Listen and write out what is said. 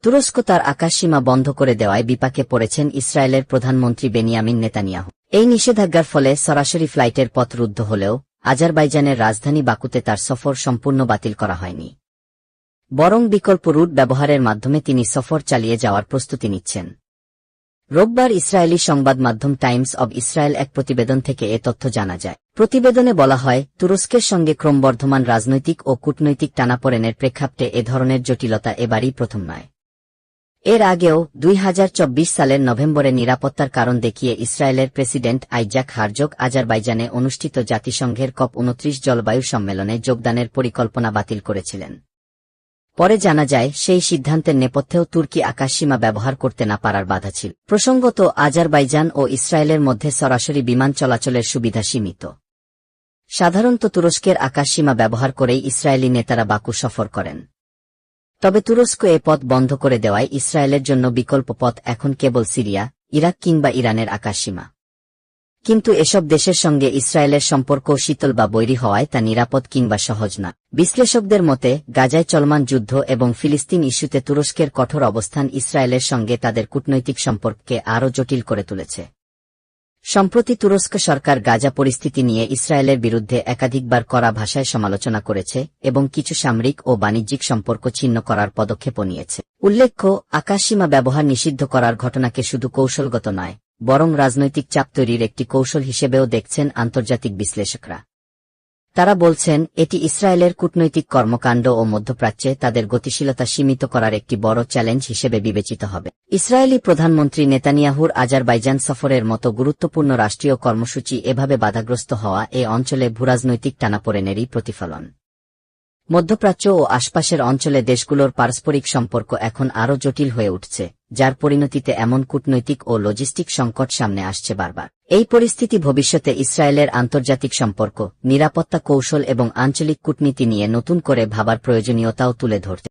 তুরস্ক তার আকাশসীমা বন্ধ করে দেওয়ায় বিপাকে পড়েছেন ইসরায়েলের প্রধানমন্ত্রী বেনিয়ামিন নেতানিয়াহু। এই নিষেধাজ্ঞার ফলে সরাসরি ফ্লাইটের পথ রুদ্ধ হলেও আজারবাইজানের রাজধানী বাকুতে তার সফর সম্পূর্ণ বাতিল করা হয়নি, বরং বিকল্প রুট ব্যবহারের মাধ্যমে তিনি সফর চালিয়ে যাওয়ার প্রস্তুতি নিচ্ছেন। রোববার ইসরায়েলি সংবাদ মাধ্যম টাইমস অব ইসরায়েল এক প্রতিবেদন থেকে এ তথ্য জানা যায়। প্রতিবেদনে বলা হয়, তুরস্কের সঙ্গে ক্রমবর্ধমান রাজনৈতিক ও কূটনৈতিক টানাপোড়েনের প্রেক্ষাপটে এ ধরনের জটিলতা এবারই প্রথম নয়। এর আগেও 2024 সালের নভেম্বরে নিরাপত্তার কারণ দেখিয়ে ইসরায়েলের প্রেসিডেন্ট আইজাক হারজোগ আজারবাইজানে অনুষ্ঠিত জাতিসংঘের COP29 জলবায়ু সম্মেলনে যোগদানের পরিকল্পনা বাতিল করেছিলেন। পরে জানা যায়, সেই সিদ্ধান্তের নেপথ্যেও তুর্কি আকাশসীমা ব্যবহার করতে না পারার বাধা ছিল। প্রসঙ্গত, আজারবাইজান ও ইসরায়েলের মধ্যে সরাসরি বিমান চলাচলের সুবিধা সীমিত। সাধারণত তুরস্কের আকাশসীমা ব্যবহার করেই ইসরায়েলি নেতারা বাকু সফর করেন। তবে তুরস্ক এ পথ বন্ধ করে দেওয়ায় ইসরায়েলের জন্য বিকল্প পথ এখন কেবল সিরিয়া, ইরাক কিংবা ইরানের আকাশসীমা। কিন্তু এসব দেশের সঙ্গে ইসরায়েলের সম্পর্ক শীতল বা বৈরী হওয়ায় তা নিরাপদ কিংবা সহজ না। বিশ্লেষকদের মতে, গাজায় চলমান যুদ্ধ এবং ফিলিস্তিন ইস্যুতে তুরস্কের কঠোর অবস্থান ইসরায়েলের সঙ্গে তাদের কূটনৈতিক সম্পর্ককে আরও জটিল করে তুলেছে। সম্প্রতি তুরস্ক সরকার গাজা পরিস্থিতি নিয়ে ইসরায়েলের বিরুদ্ধে একাধিকবার কড়া ভাষায় সমালোচনা করেছে এবং কিছু সামরিক ও বাণিজ্যিক সম্পর্ক ছিন্ন করার পদক্ষেপও নিয়েছে। উল্লেখ্য, আকাশসীমা ব্যবহার নিষিদ্ধ করার ঘটনাকে শুধু কৌশলগত নয়, বরং রাজনৈতিক চাপ তৈরির একটি কৌশল হিসেবেও দেখছেন আন্তর্জাতিক বিশ্লেষকরা। তারা বলছেন, এটি ইসরায়েলের কূটনৈতিক কর্মকাণ্ড ও মধ্যপ্রাচ্যে তাদের গতিশীলতা সীমিত করার একটি বড় চ্যালেঞ্জ হিসেবে বিবেচিত হবে। ইসরায়েলি প্রধানমন্ত্রী নেতানিয়াহুর আজারবাইজান সফরের মতো গুরুত্বপূর্ণ রাষ্ট্রীয় কর্মসূচি এভাবে বাধাগ্রস্ত হওয়া এ অঞ্চলে ভূরাজনৈতিক টানাপোড়েনেরই প্রতিফলন। মধ্যপ্রাচ্য ও আশপাশের অঞ্চলে দেশগুলোর পারস্পরিক সম্পর্ক এখন আরও জটিল হয়ে উঠছে, যার পরিণতিতে এমন কূটনৈতিক ও লজিস্টিক সংকট সামনে আসছে বারবার। এই পরিস্থিতি ভবিষ্যতে ইসরায়েলের আন্তর্জাতিক সম্পর্ক, নিরাপত্তা কৌশল এবং আঞ্চলিক কূটনীতি নিয়ে নতুন করে ভাবার প্রয়োজনীয়তাও তুলে ধরতে